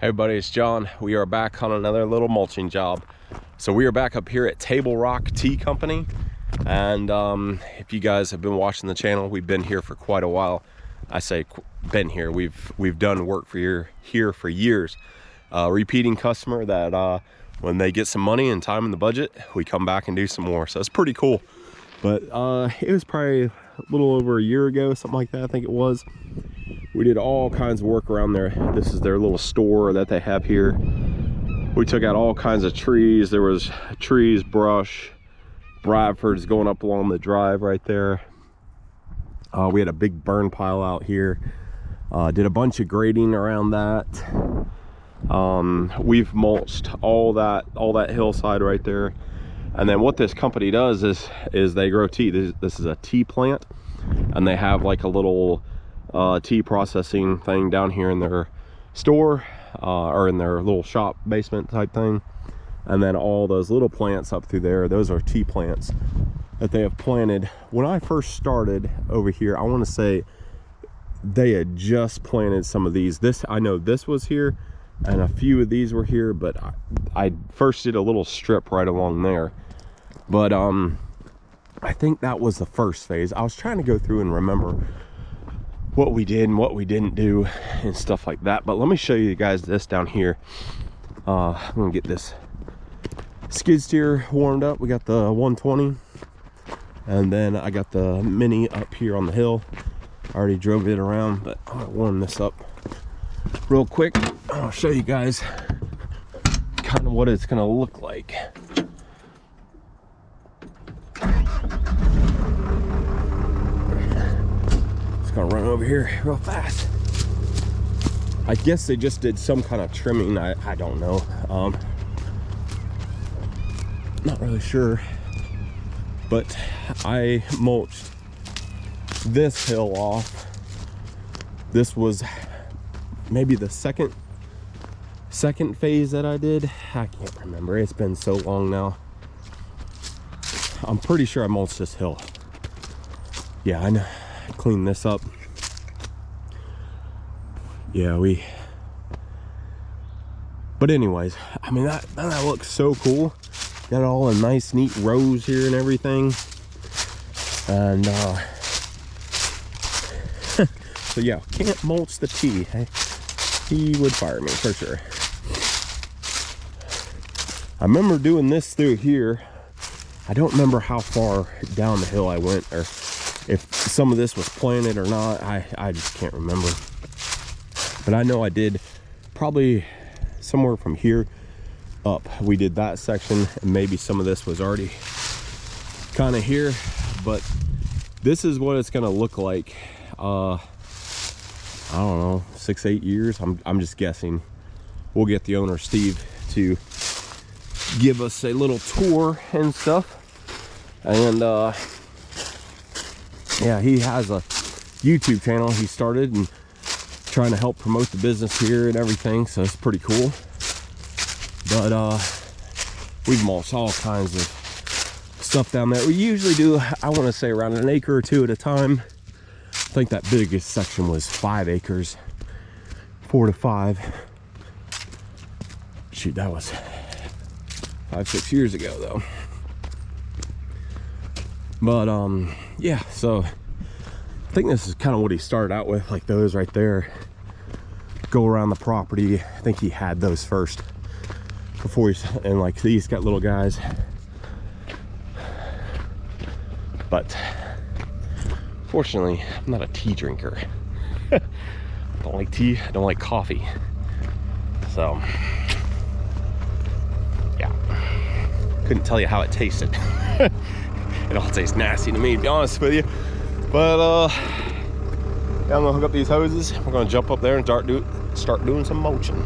Hey everybody, it's John. We are back on another little mulching job. So we are back up here at Table Rock Tea Company. And if you guys have been watching the channel, we've been here for quite a while. I say been here. We've done work for here for years. Repeating customer that when they get some money and time in the budget, we come back and do some more. So it's pretty cool. But it was probably a little over a year ago, something like that, I think it was. We did all kinds of work around there. This is their little store that they have here. We took out all kinds of trees. There was trees, brush, Bradford's going up along the drive right there. We had a big burn pile out here. Did a bunch of grading around that. We've mulched all that hillside right there. And then what this company does is they grow tea. This is a tea plant, and they have like a little tea processing thing down here in their store, or in their little shop basement type thing. And then all those little plants up through there, those are tea plants that they have planted. When I first started over here, I want to say they had just planted some of these. I know this was here and a few of these were here, but I first did a little strip right along there. But I think that was the first phase. I was trying to go through and remember what we did and what we didn't do and stuff like that. But let me show you guys this down here. I'm gonna get this skid steer warmed up. We got the 120, and then I got the Mini up here on the hill. I already drove it around, but I'm gonna warm this up real quick. I'll show you guys kind of what it's gonna look like. Gonna run over here real fast. I guess they just did some kind of trimming. I don't know. Not really sure. But I mulched this hill off. This was maybe the second phase that I did. I can't remember. It's been so long now. I'm pretty sure I mulched this hill. Yeah, I know. Clean this up. Yeah, but anyways, I mean that looks so cool. Got all the nice neat rows here and everything. And so yeah, can't mulch the tea. He would fire me for sure. I remember doing this through here. I don't remember how far down the hill I went, or if some of this was planted or not. I just can't remember. But I know I did probably somewhere from here up. We did that section, and maybe some of this was already kind of here. But this is what it's gonna look like. I don't know, 6-8 years. I'm just guessing. We'll get the owner, Steve, to give us a little tour and stuff. And yeah, he has a YouTube channel he started and trying to help promote the business here and everything, so it's pretty cool. But we've mulched all kinds of stuff down there. We usually do, I want to say, around an acre or two at a time. I think that biggest section was 5 acres, 4 to 5. Shoot, that was 5-6 years ago though. But yeah, so I think this is kind of what he started out with, like those right there. Go around the property. I think he had those first before and like these got little guys. But fortunately, I'm not a tea drinker. I don't like tea, I don't like coffee. So yeah, couldn't tell you how it tasted. It all tastes nasty to me, to be honest with you. But yeah, I'm gonna hook up these hoses. We're gonna jump up there and start doing some mulching.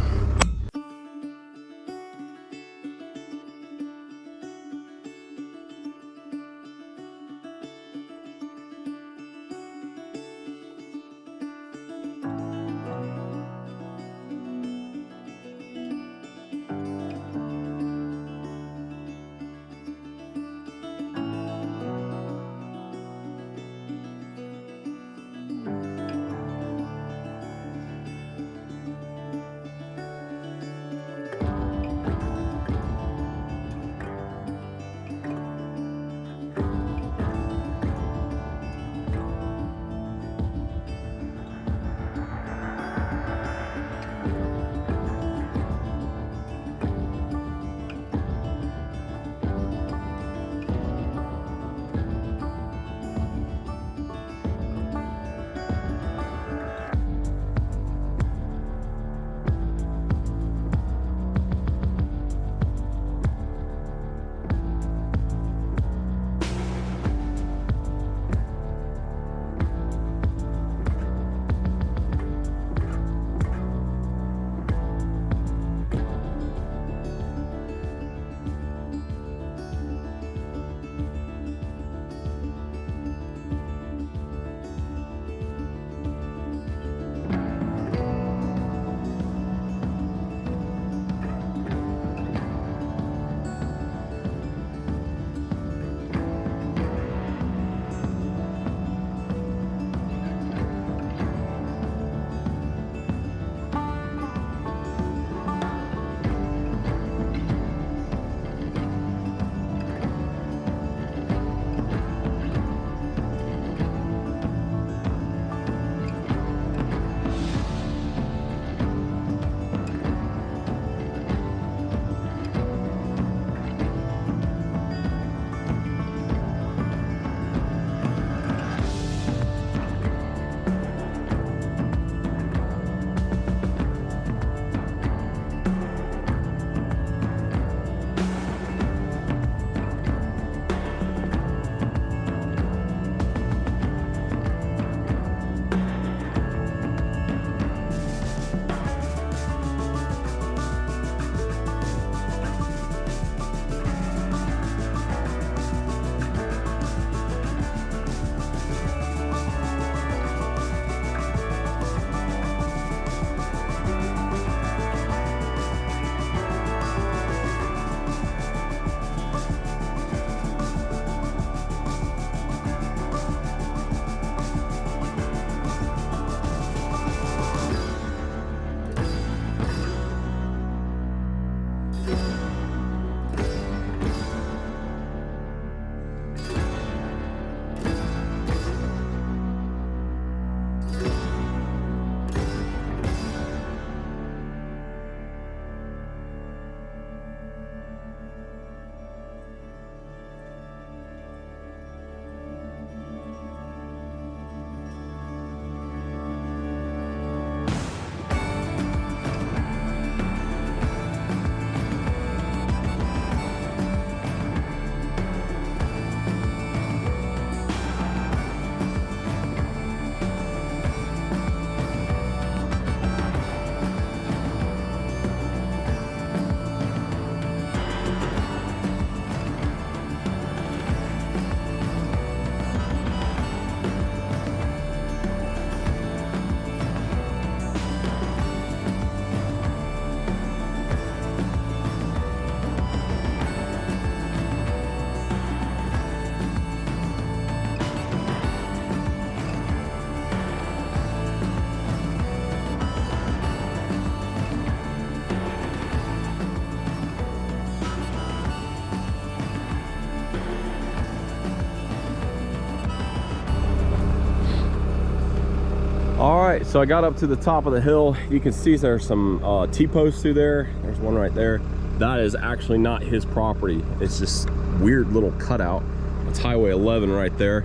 All right, so I got up to the top of the hill. You can see there's some T-posts through there. There's one right there. That is actually not his property. It's this weird little cutout. It's Highway 11 right there.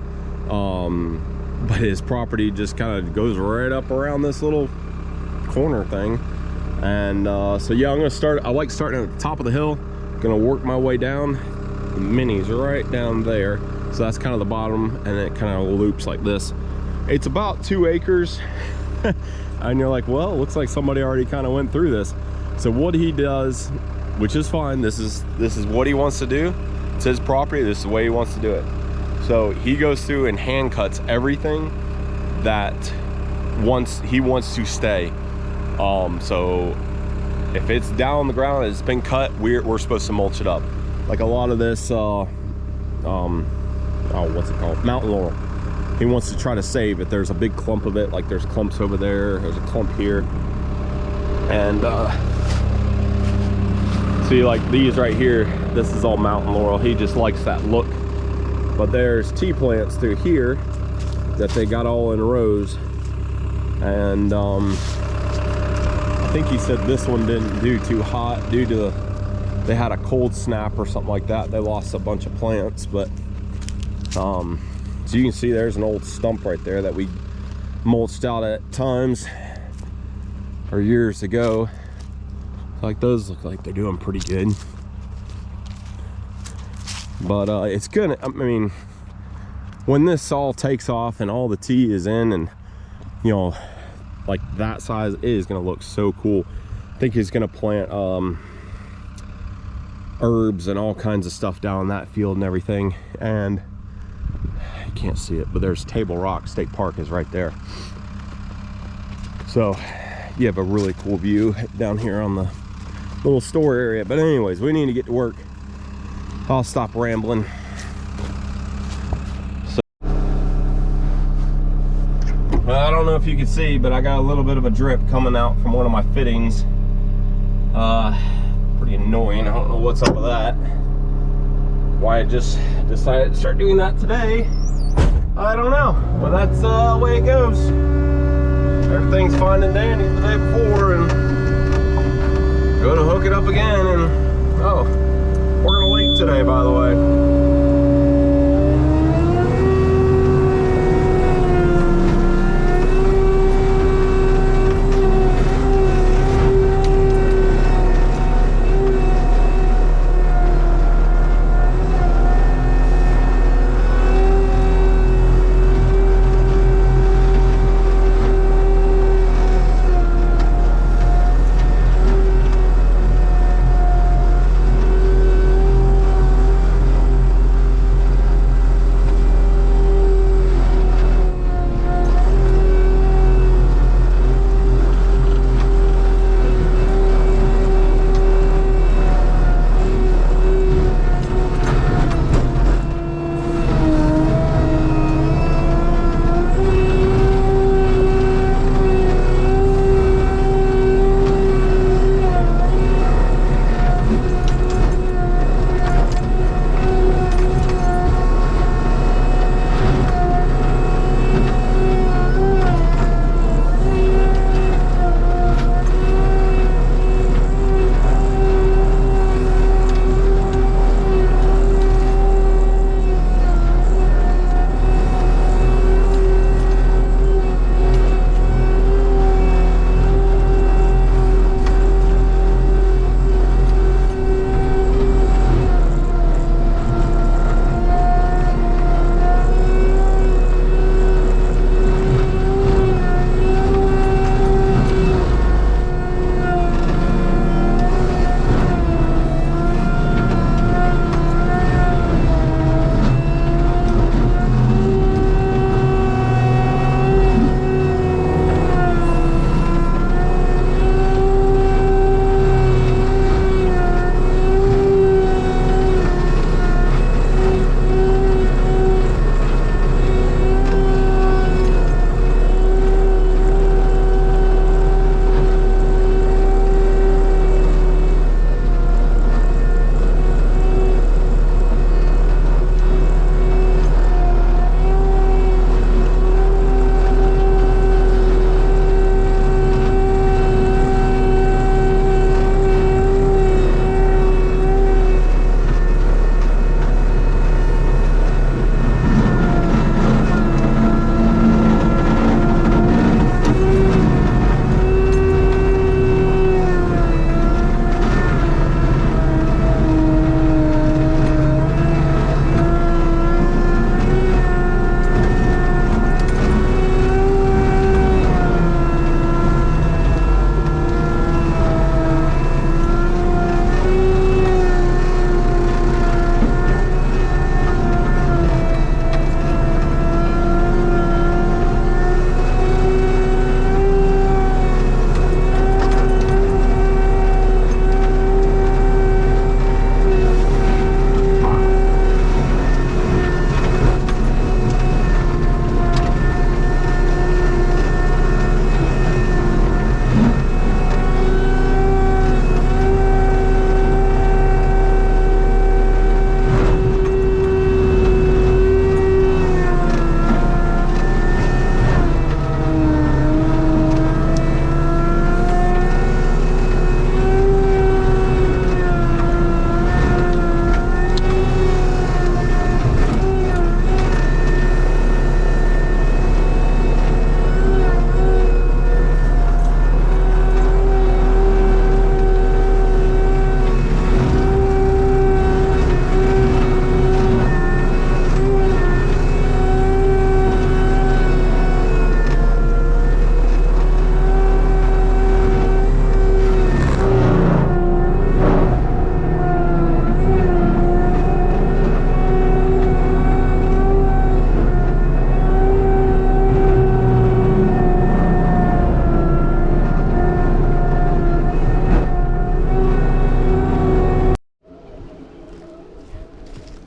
But his property just kind of goes right up around this little corner thing. And so yeah, I'm gonna start. I like starting at the top of the hill. Gonna work my way down. The mini's right down there. So that's kind of the bottom, and it kind of loops like this. It's about 2 acres. And you're like, well, it looks like somebody already kind of went through this. So what he does, which is fine, this is what he wants to do. It's his property, this is the way he wants to do it. So he goes through and hand cuts everything that he wants to stay. So if it's down on the ground, it's been cut, we're supposed to mulch it up. Like a lot of this, oh, what's it called? Mountain laurel. He wants to try to save it. There's a big clump of it, like there's clumps over there, there's a clump here. And see, like these right here, this is all mountain laurel. He just likes that look. But there's tea plants through here that they got all in rows. And I think he said this one didn't do too hot due to they had a cold snap or something like that. They lost a bunch of plants. But so you can see there's an old stump right there that we mulched out at times or years ago. Like those look like they're doing pretty good. But it's gonna, I mean, when this all takes off and all the tea is in, and you know, like that size, it is gonna look so cool. I think he's gonna plant herbs and all kinds of stuff down in that field and everything. And you can't see it, but there's Table Rock State Park is right there. So you have a really cool view down here on the little store area. But anyways, we need to get to work. I'll stop rambling. So, well, I don't know if you can see, but I got a little bit of a drip coming out from one of my fittings. Pretty annoying. I don't know what's up with that. Why I just decided to start doing that today, I don't know. But that's the way it goes. Everything's fine and dandy the day before, and go to hook it up again, and oh, we're gonna leak today, by the way.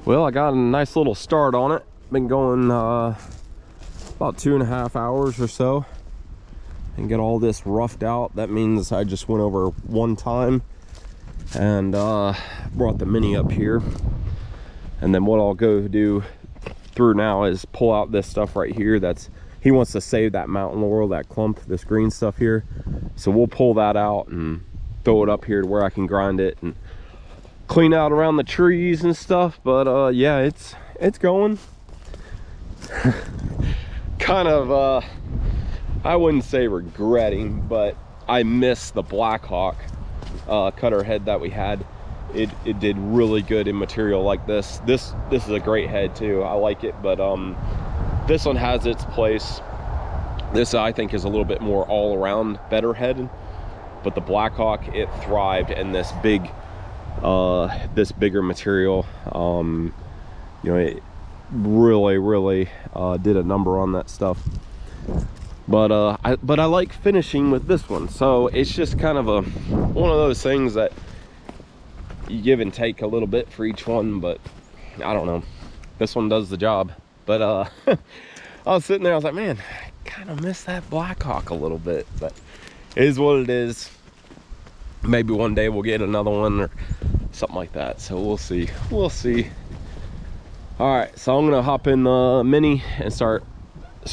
Well, I got a nice little start on it. Been going about 2.5 hours or so and get all this roughed out. That means I just went over one time and brought the mini up here. And then what I'll go do through now is pull out this stuff right here. He wants to save that mountain laurel, that clump, this green stuff here. So we'll pull that out and throw it up here to where I can grind it and clean out around the trees and stuff. But yeah, it's going. Kind of I wouldn't say regretting, but I miss the Blackhawk cutter head that we had. It did really good in material like this. This is a great head too. I like it, but this one has its place. This I think is a little bit more all around better head, but the Blackhawk, it thrived in this big this bigger material. You know, it really did a number on that stuff. But I like finishing with this one, so it's just kind of one of those things that you give and take a little bit for each one. But I don't know, this one does the job. But I was sitting there, I was like, man, I kind of miss that Blackhawk a little bit, but it is what it is. Maybe one day we'll get another one or something like that, so we'll see. All right, so I'm gonna hop in the mini and start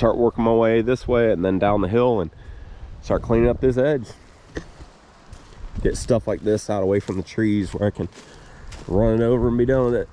working my way this way and then down the hill and start cleaning up this edge. Get stuff like this out away from the trees where I can run it over and be done with it.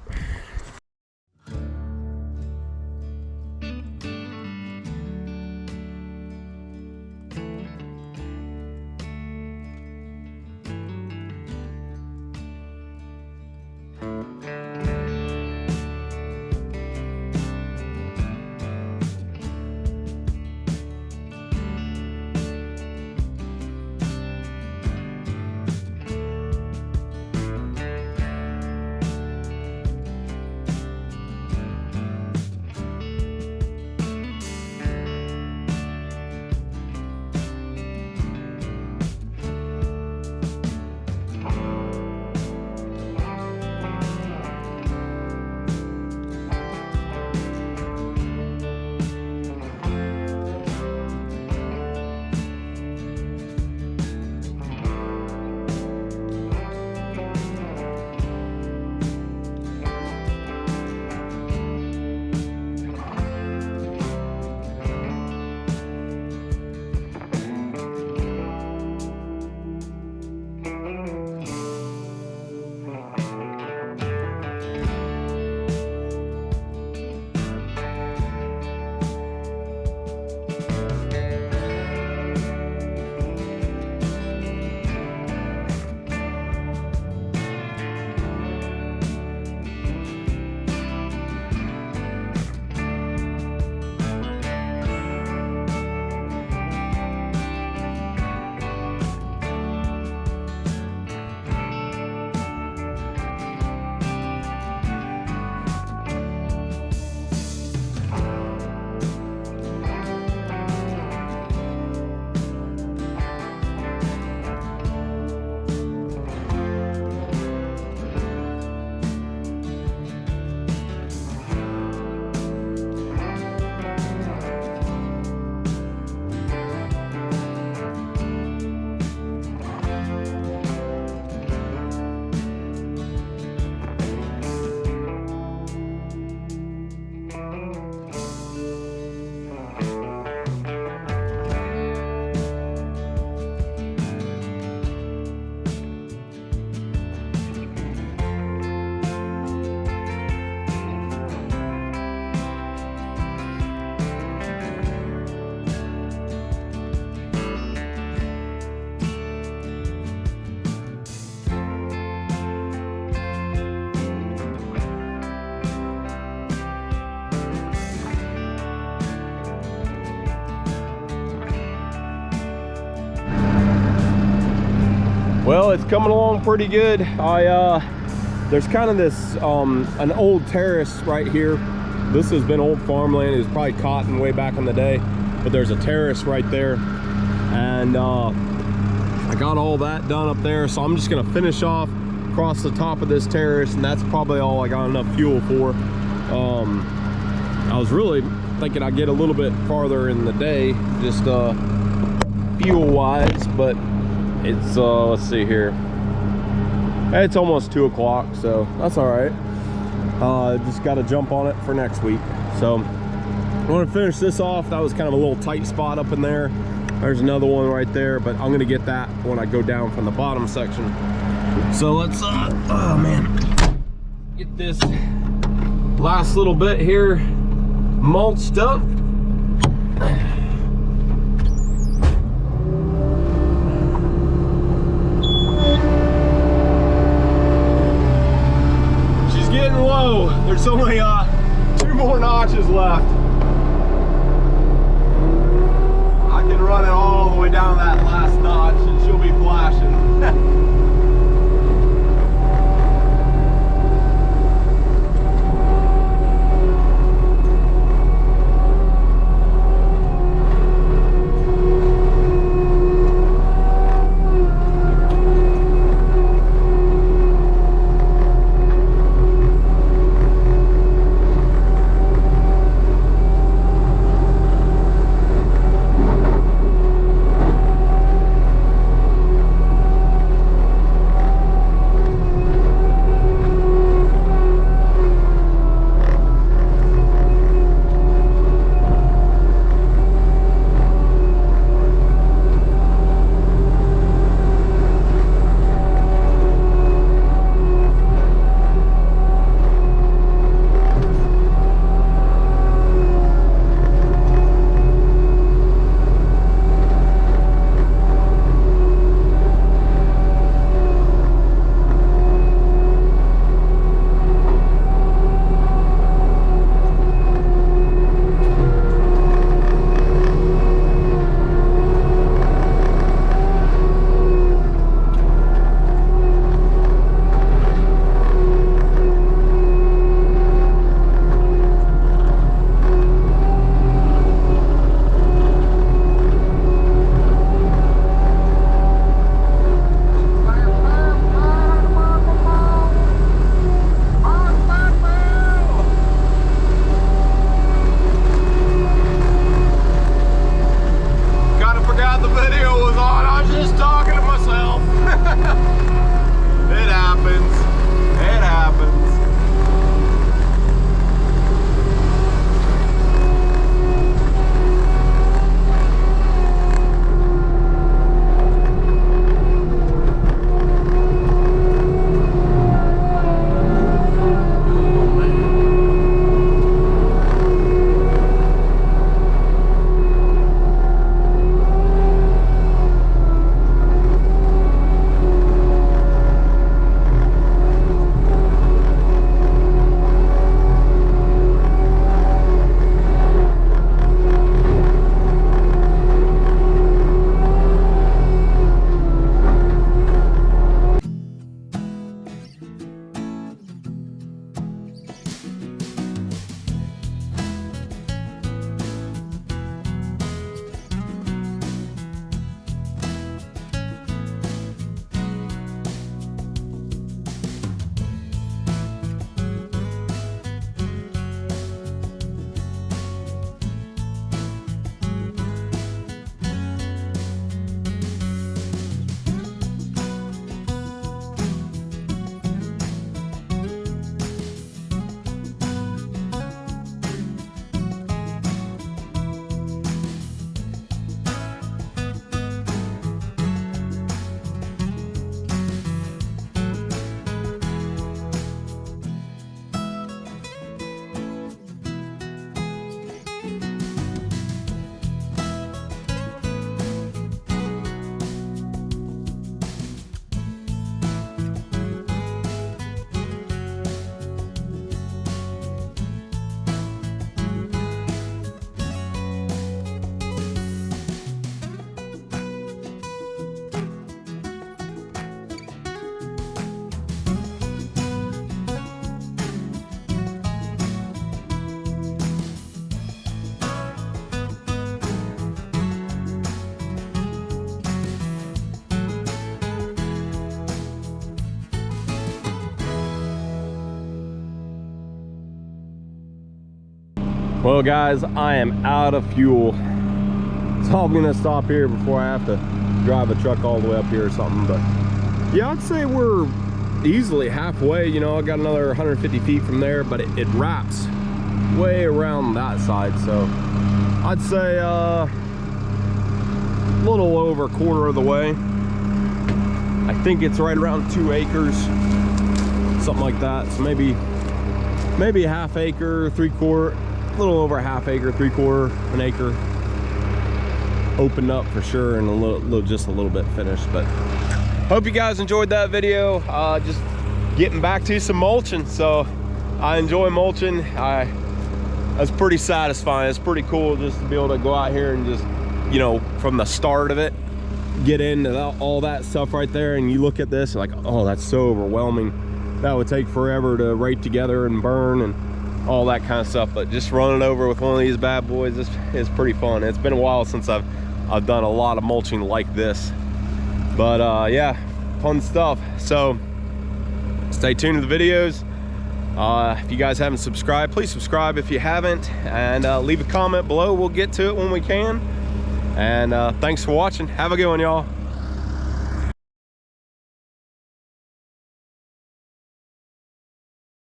Well, it's coming along pretty good. There's kind of this an old terrace right here. This has been old farmland. It was probably cotton way back in the day, but there's a terrace right there, and I got all that done up there. So I'm just gonna finish off across the top of this terrace, and that's probably all I got enough fuel for. I was really thinking I'd get a little bit farther in the day, just fuel wise, but it's let's see here, it's almost 2 o'clock, so that's all right. Just got to jump on it for next week. So I want to finish this off. That was kind of a little tight spot up in there. There's another one right there, but I'm gonna get that when I go down from the bottom section. So let's oh man, get this last little bit here mulched up. She's getting low. There's only 2 more notches left. I can run it all the way down that last notch and she'll be flashing. Well guys, I am out of fuel, so I'm gonna stop here before I have to drive a truck all the way up here or something. But yeah, I'd say we're easily halfway. You know, I got another 150 feet from there, but it wraps way around that side, so I'd say a little over a quarter of the way. I think it's right around 2 acres, something like that. So maybe a half acre, 3/4, a little over a half acre, 3/4, an acre opened up for sure, and just a little bit finished. But hope you guys enjoyed that video. Just getting back to some mulching. So I enjoy mulching. That's pretty satisfying. It's pretty cool just to be able to go out here and just, you know, from the start of it, get into all that stuff right there, and you look at this like, oh, that's so overwhelming. That would take forever to rake together and burn and all that kind of stuff. But just running over with one of these bad boys is pretty fun. It's been a while since I've done a lot of mulching like this, but yeah, fun stuff. So stay tuned to the videos. If you guys haven't subscribed, please subscribe if you haven't, and leave a comment below. We'll get to it when we can. And thanks for watching. Have a good one, y'all.